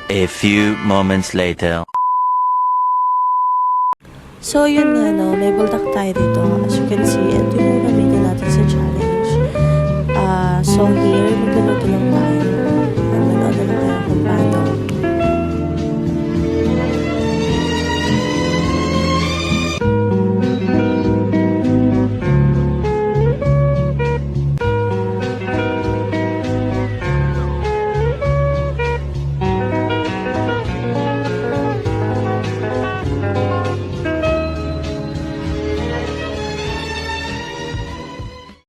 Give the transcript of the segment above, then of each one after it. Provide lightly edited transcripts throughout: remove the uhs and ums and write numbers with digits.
A few moments later. So, yun nga, no, may buldak tayo dito. As you can see, ito yung gamitin natin sa challenge. So here, magluluto lang tayo. Manood na lang tayo kung paano.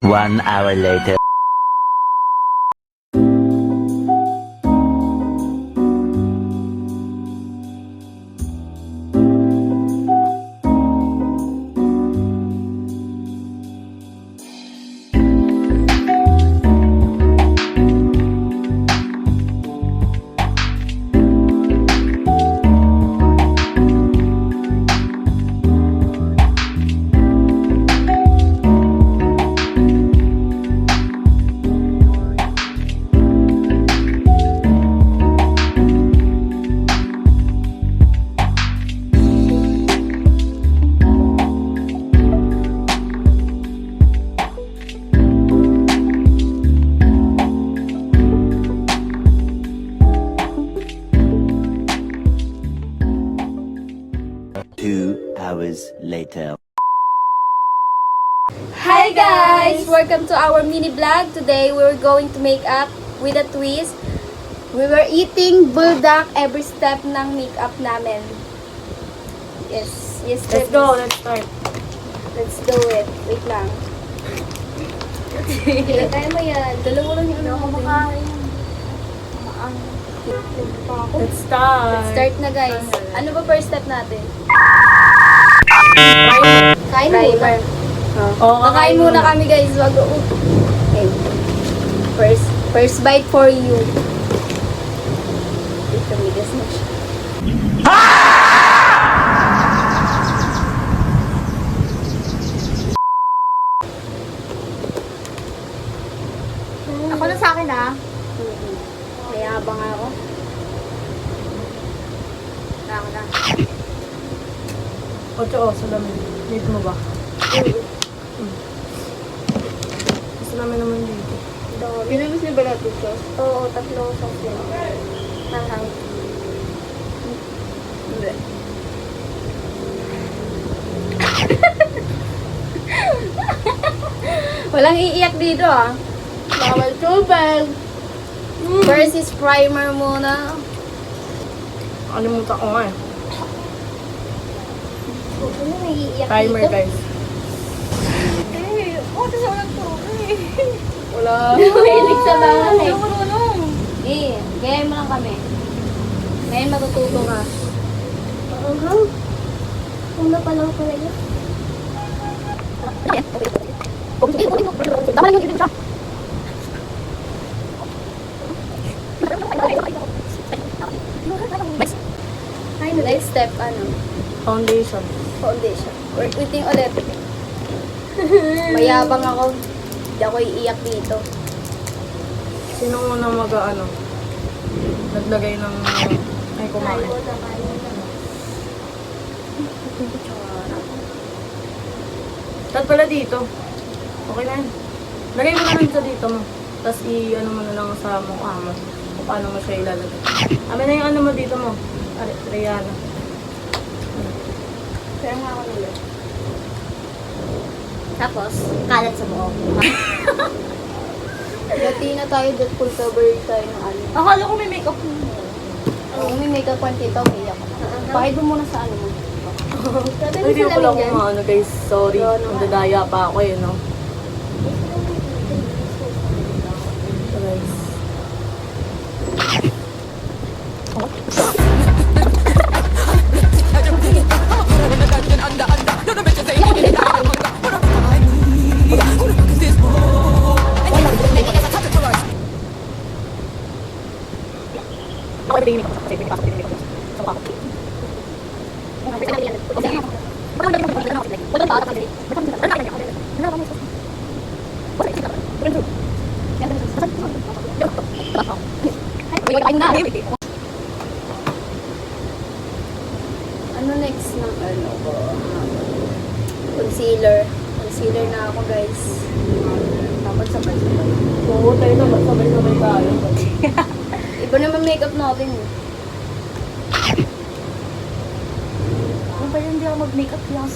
One hour later. Hours later. Hi guys! Welcome to our mini vlog. Today we're going to make up with a twist. We were eating bulldog every step ng makeup namin. Yes. Yes, Let's babies. go, let's start. Let's do it. Wait lang. Kaya mo yan. Dalawa lang yung ano ko makain. Let's start. Let's start na guys. Ano ba first step natin? Kain muna. Oh, Kakain muna kami guys. Wag okay. First bite for you. Ito, migas na siya. Ako na sa akin ah. Mayabang ako. Ako na. Ocho, sa lamin. Dito mo ba? Sa lamin naman dito. Ginamiss niyo ba natin sauce? Oo, 3 sauce yun. Nahang. Hindi. Walang iiyak dito ah. Bawal tubig. First is primer muna. Kalimutan ko nga eh. Ano naiiyak Timer dito? guys. Tapos ako ng tubig. Wala. Mahilig sa bahay. Ano, marunong. Gaya mo lang kami. Ngayon matututo ka. Kung na pala pala yun. Tama lang yung siya. Next step, Foundation. foundation. We're eating ulit. Mayabang ako. Hindi ako iiyak dito. Sino muna naglagay ng ay kumain. Tat pala dito. Okay na yan. Lagay mo na lang sa dito mo. Tapos i-ano mo na lang sa mukha mo. Kung paano mo siya ilalagay. Amin na yung ano mo dito mo. Rihanna. Kaya nga ako nila. Tapos, kalat sa buhok. Dati na tayo, that full cover tayo ng ano. Akala ko may makeup mo. Kung may makeup on tita, umiyak ako. Pakid mo muna sa ano mo. Ay, di ko pala kung guys. Sorry. Nandadaya pa ako no? So, guys. ng ano ko. Concealer. Concealer na ako, guys. Tapos sabay-sabay. Oo, tayo na. Sabay-sabay tayo. Iba naman makeup natin eh. Ano ba yun, hindi ako mag-makeup lang.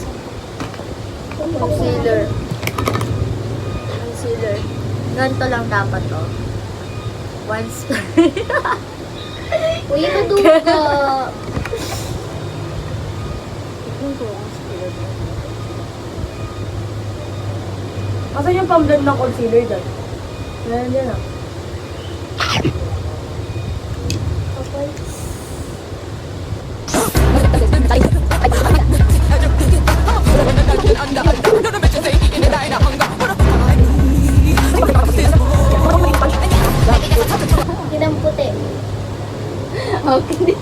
Concealer. Concealer. Ganito lang dapat, oh. Once. Uy, maduga ka. Asan yung pang-blend ng concealer dyan? Meron dyan ah. Kinang puti. Okay din.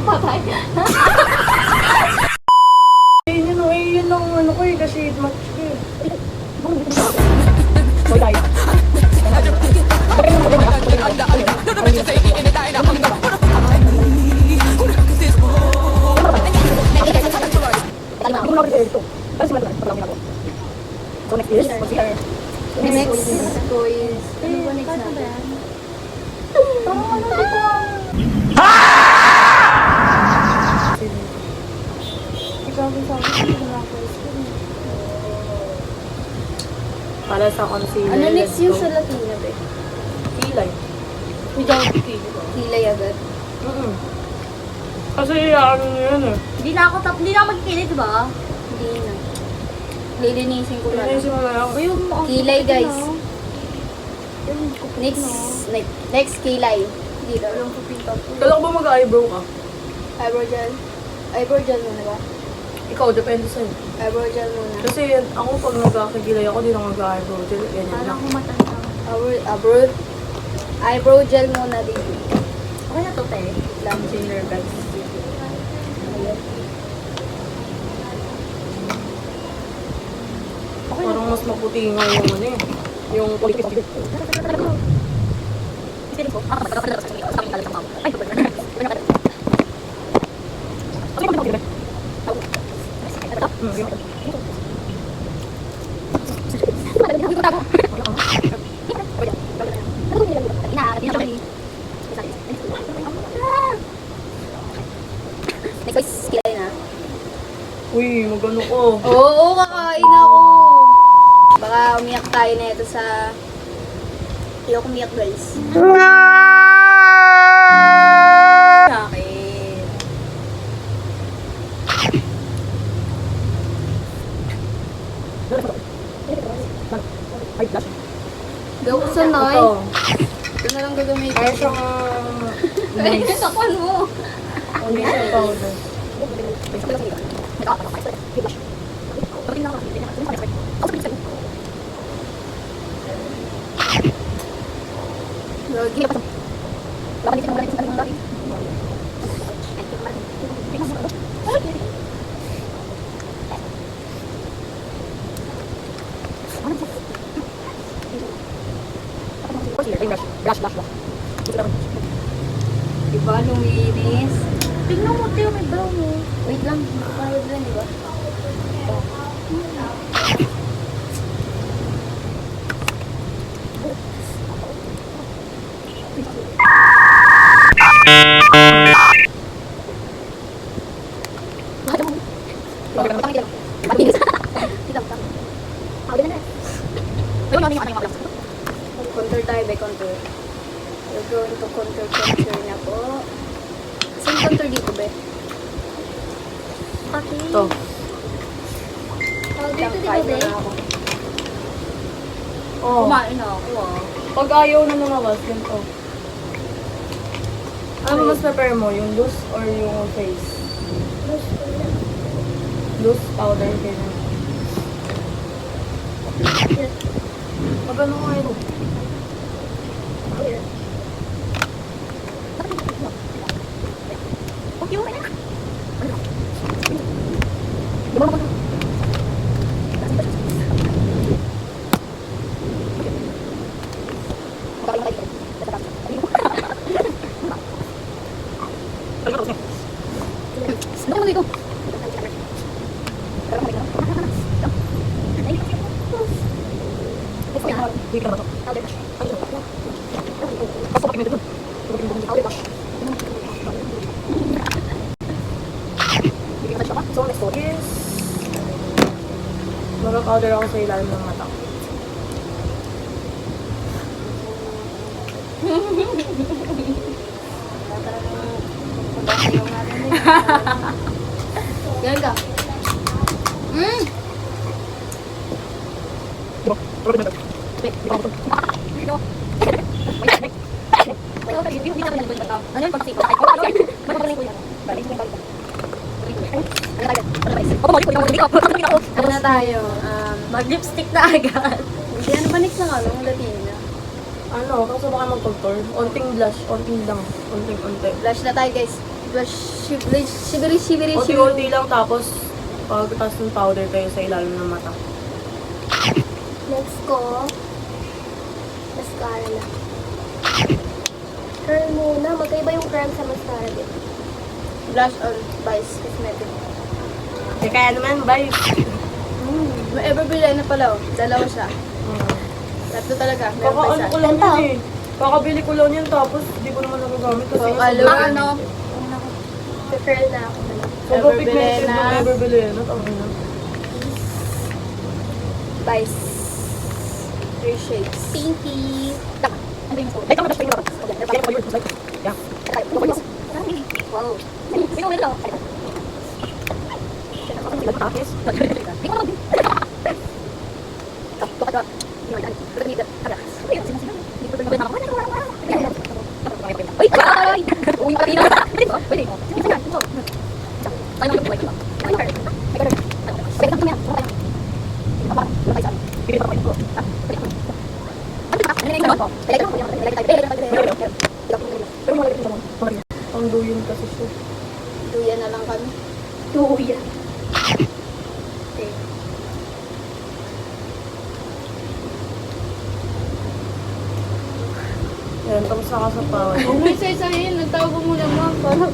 Patay. Yun ang ano ko eh, kasi match ko eh. Hoy, tayo. So next is, concealer. Next ko is... Ano ba next natin? Para sa concealer. Ano next yung let's sa go. Latina, be? Kilay. Without kilay. Kilay agad. Kasi ano yun eh. Hindi na ako magkikilit, diba? Hindi na. Lilinisin ko na lang. Pinaisip mo na lang. Kilay, guys. Next kilay. Dito. Kala ko ba mag-eyebrow ka? Eyebrow gel. Eyebrow gel muna ba? Ikaw, depende sa'yo. Eyebrow gel muna. Kasi ako pag nagkakagilay ako, di na mag-eyebrow gel. Ganyan Parang lang. kumatanda. Eyebrow gel muna dito. Okay na to, te. Concealer guys. Parang mas maputi nga yung ano eh. Yung quality. Next is kilay na. Uy, magano ko. Oo, kakain ako. Baka umiyak tayo na ito sa... Ayoko umiyak, guys. Bakit? Gawa sa noy. Ito. Ito na lang gagamitin. Para siyang Ay, takpan mo. foundation powder. Lagi. Diba, luminis. Tingnan mo, te, may brow mo. Wait lang, makapayod lang, diba? Contour tayo, be, contour. We're going to contour na po. Saan contour dito, be? Ito. Dito, be? Oh. Kumain na ako, ah. Pag ayaw na lumabas, ganito. Ano mas prepare mo? Yung loose or yung face? Loose powder, ganyan. Magano nga ito? Saan mo dito? So, next is... Mag-powder ako sa ilalim ng mata. Ganun ka. Ano na tayo? Mag-lipstick na agad. Hindi, ano ba next na nga? Ang Latina. Ano, kaso baka mag-contour. Onting blush, onting lang. Onting-onting. Blush na tayo, guys. Blush, shibiri. Onti-onti lang, tapos pagkatas ng powder kayo sa ilalim ng mata. Next ko, mascara lang. Curl muna. Magkaiba yung curl sa mascara din. Blush on Vice Cosmetic. Eh, kaya naman, bye! May Everbrilliant na pala, oh. Dalawa siya. Tatlo talaga. Meron pa Kaka-ano isa. ko lang yun eh. Kakabili ko lang yun, tapos di ko naman nagagamit kasi Oh, nga alo, sobrang- ano? Curl na ako. Sobrang pigmented Everbrilliant ng na Everbrilliant. Okay na. Vice. 3 shades. Pinky. Wow. Ang duyin kasi siya. Duyan na lang kami. Duyan. Yan, tapos na ka sa power. Huwag mo isa-isahin. Nagtawag mo naman. Parang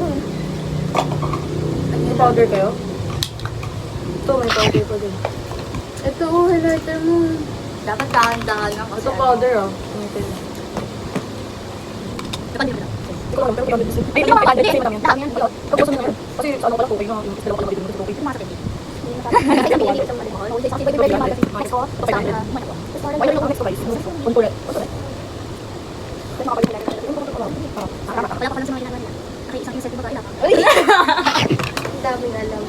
May powder kayo? Ito, may powder pa din. ito, oh, highlighter mo. Dapat dahan-dahan lang kasi. Ito powder oh. Ito. Hindi ko alam, pero gamit kasi. Ay, hindi naman kasi lang yan. Tapos ano yun? Kasi ano pala, okay nga. Yung dalawa pala dito, mas okay. Why don't you next price? On correct. Wala ko pa lang sa mga ginagawa niya. Okay, isang insect ba tayo? Ang daming alam.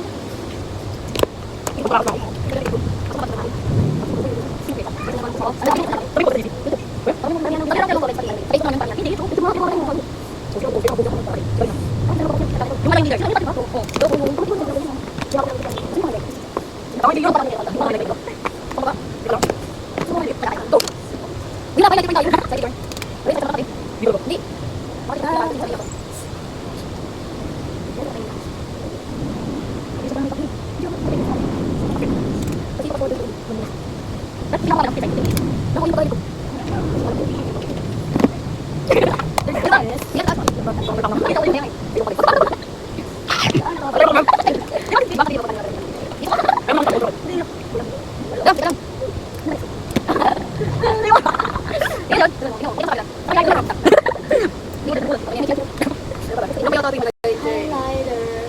Highlighter.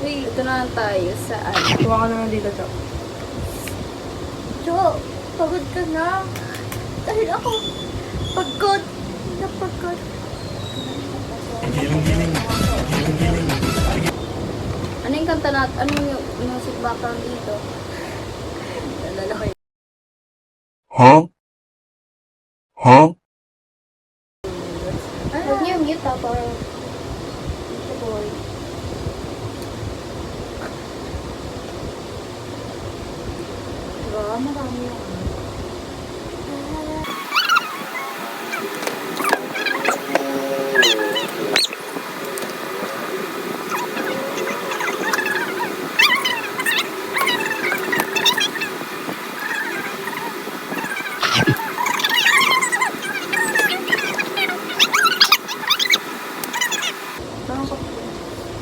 Wait, ito na lang tayo sa ano. Tuwa ka na dito, Chok. Jo, pagod ka na. Dahil ako, pagod. Napagod. Ano yung kanta natin? Ano yung music background dito? Nalala ko yun. Huh? Huh? Huwag niyo mute ha, parang... Ito boy. Diba? Marami yung ano.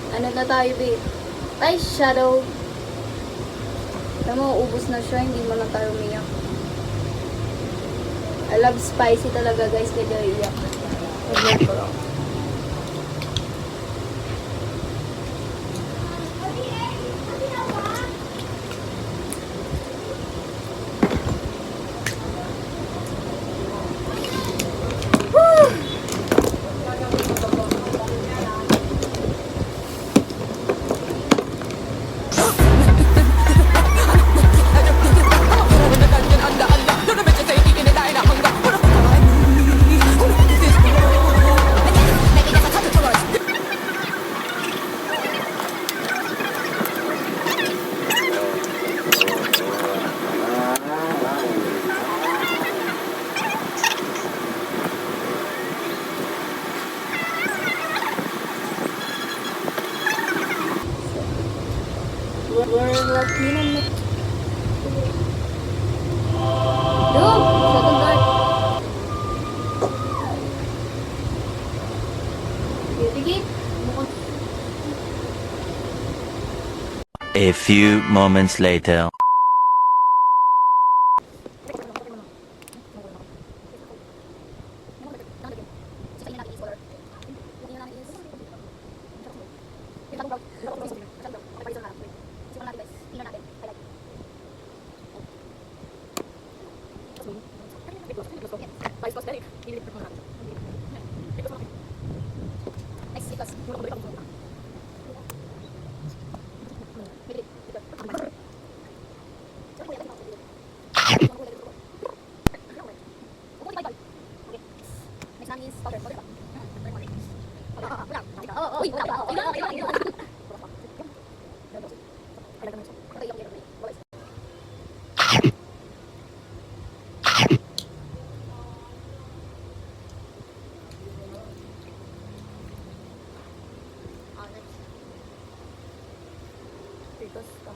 Ano na tayo, babe? Ay, shadow. Alam mo, ubos na siya. Hindi mo na tayo umiyak. I love spicy talaga, guys. Kaya iyak. Nag-work ko lang. We're lucky na may... Look! Shut the door. Beauty gate. A few moments later.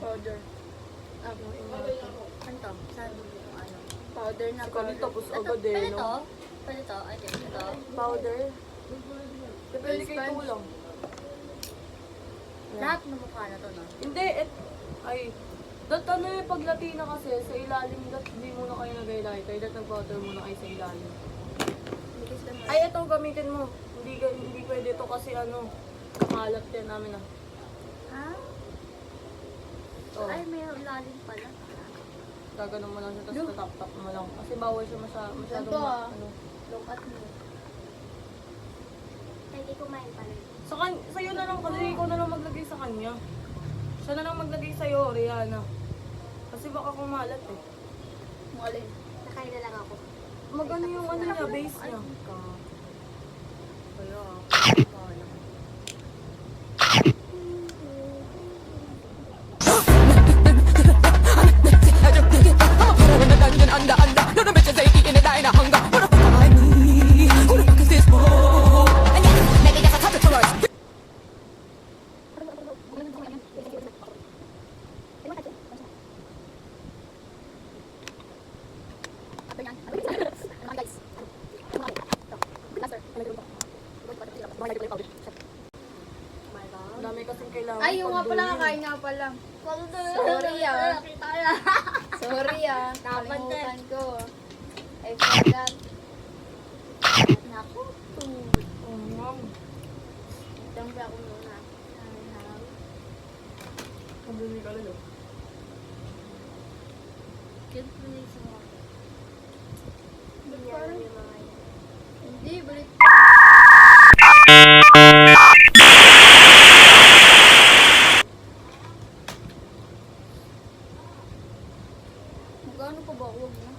Powder. Ano to? Saan yung ano? Powder na Kali tapos Ito, agad pwede eh, to? no? Pwede to? Ay, ito. Powder. Depende kay Sponge. tulang. Lahat ng mukha na to, no? Hindi, ay, ano yung pag Latina kasi, sa ilalim, hindi muna kayo nag-highlighter, nag-powder muna kayo sa ilalim. Ay, ito gamitin mo. Hindi pwede to kasi ano, kalat yan namin ah. Ha? Oh, Ay, may lalim pala. gaganon mo lang siya, tapos tatap-tap mo lang. Kasi bawal siya masyadong, Ganito, ah. ano. Look at me. Hindi kumain pala. Sa'yo na lang, kasi ikaw na lang maglagay sa kanya. Siya na lang maglagay sa'yo, Rihanna. Kasi baka kumalat eh. Malin. Nakain na lang ako. Magano yung ano niya, base niya. Kaya, dami kasing kailangan. Ay, yung nga pala, pagduyin. kakain nga pala. Sorry ah. Sorry ah. Dapat Nakalimutan ko. I forgot. Naku. Oh, ma'am. Dampi ako muna. Ang dumi ka lang. Cute po na yung mga. Hindi, balik. Magkano pa ba? Huwag na.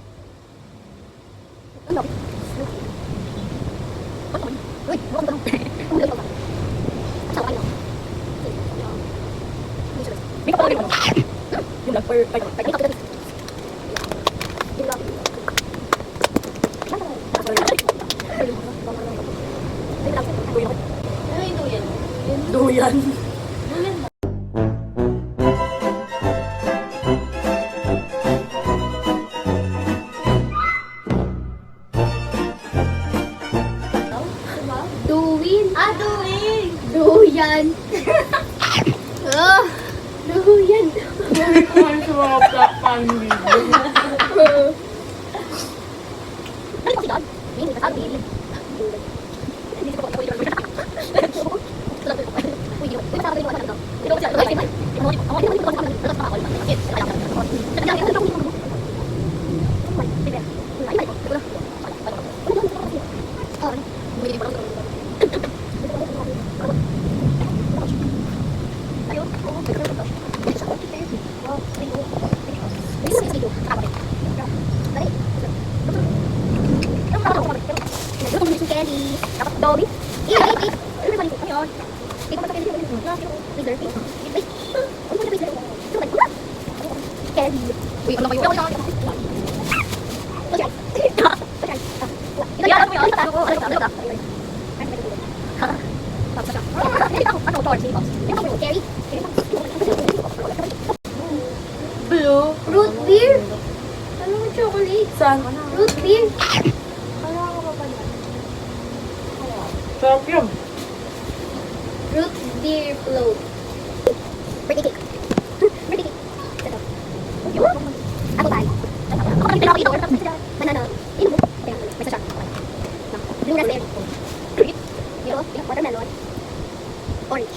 Ano yung duyan? Duyan. Duwin. Ah, doing! Duyan. Duyan. Kumain sa mga family. Saan? Root beer. Sarap yun. Root beer float. Birthday cake. Birthday cake. Ito. Apple pie. Ako kami pinakakita ko. Banana. Ino mo. May sasya. Blue raspberry. Watermelon. Orange.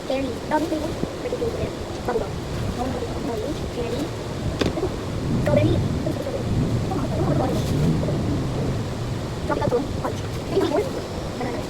Cherry. Doggy flavor. Birthday cake. Bubblegum. Orange. Cherry. Strawberry. Tropical tone. Punch. Banana.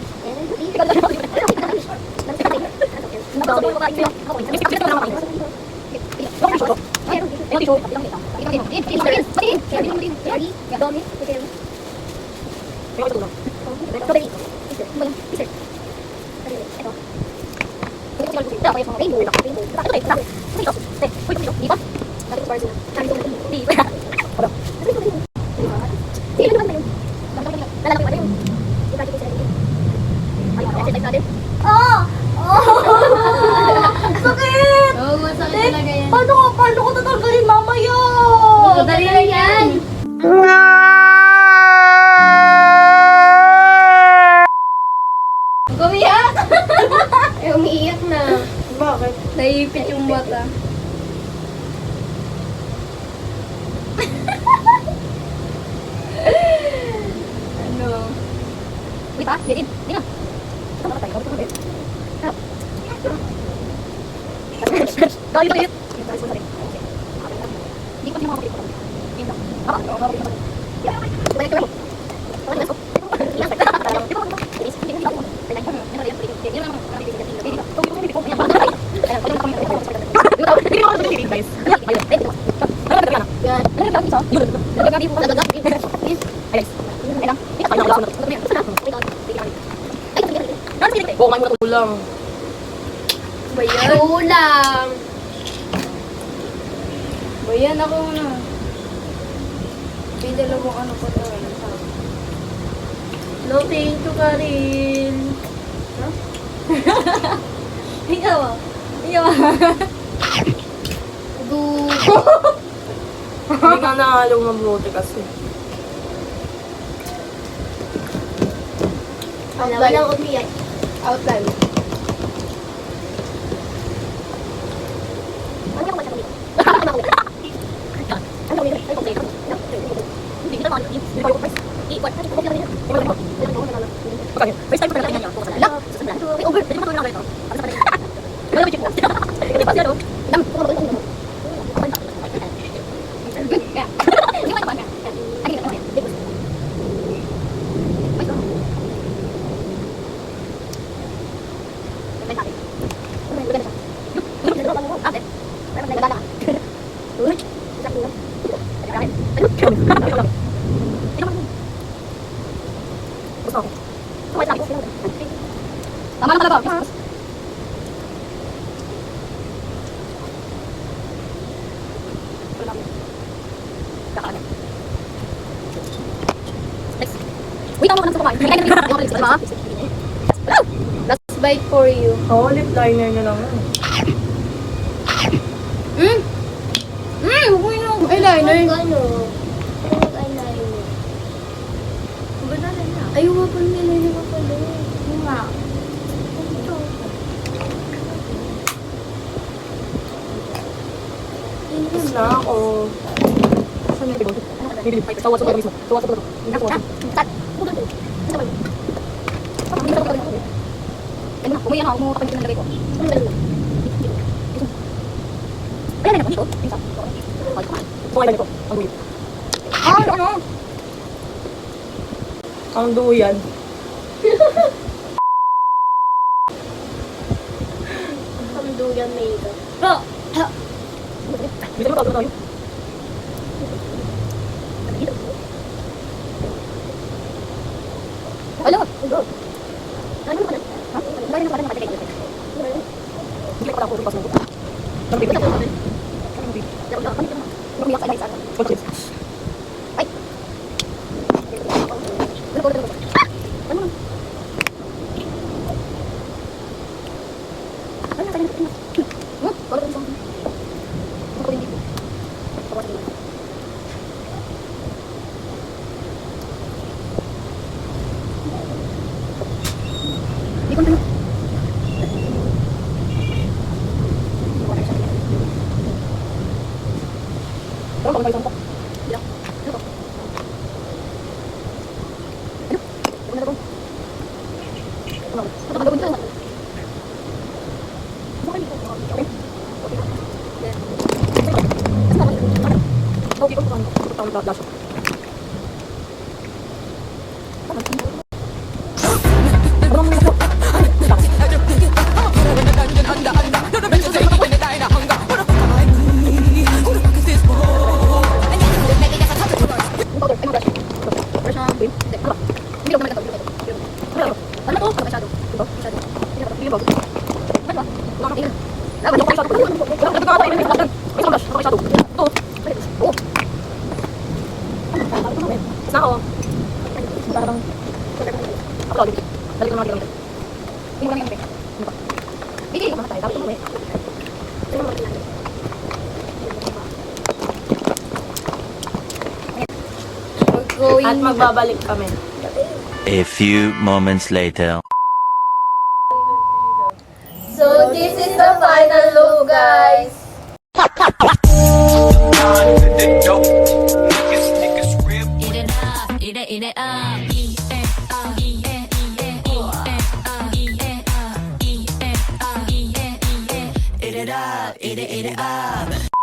Ah! Sakit! Oo, masakit talaga yan. Paano ko tatanggalin mamaya? Madali lang yan. Huwag umiyak. Umiiyak na. Bakit? Naipit yung mata. Ano? Wait pa, di na. Kulang. Bayan. Kulang. Bayan ako na. May dalawang ano pa talaga. No, thank you, Karin. Ikaw ah. Ikaw ah. Hindi ka nahalong mabuti kasi. Walang umiyak. Outline. Tama na talaga. Wait, ako ka nang sukumain. Last bite for you. Oo, lip liner na lang. Huwag mo yung eyeliner. Ano? Eyeliner. Ay, huwag mo yung eyeliner ko pala. Yung nga. Tapos na ako. Saan yung tibon? Tawa sa mismo. Tawa sa mismo. Umayan ako, kapag ito nalagay ko. Ay, ano dito? Bukay na ito. Ang duyan. Ano? Ang duyan. Ang duyan makeup. Ah! Bisa mo tayo. Ano? Ano ba na? Ha? Dahil na pala nakatagay dito. Hindi ko tapos pas mo. Ang bigat. Umiyak sa isa. Ay! Ano? Ano na tayo? Wala ko isang. Ako din dito. We're At going... magbabalik kami. A few moments later. So, this is the final look, guys. Eat it up, eat it up, eat it up, eat it up, eat it up, eat it up, eat it up, eat it up.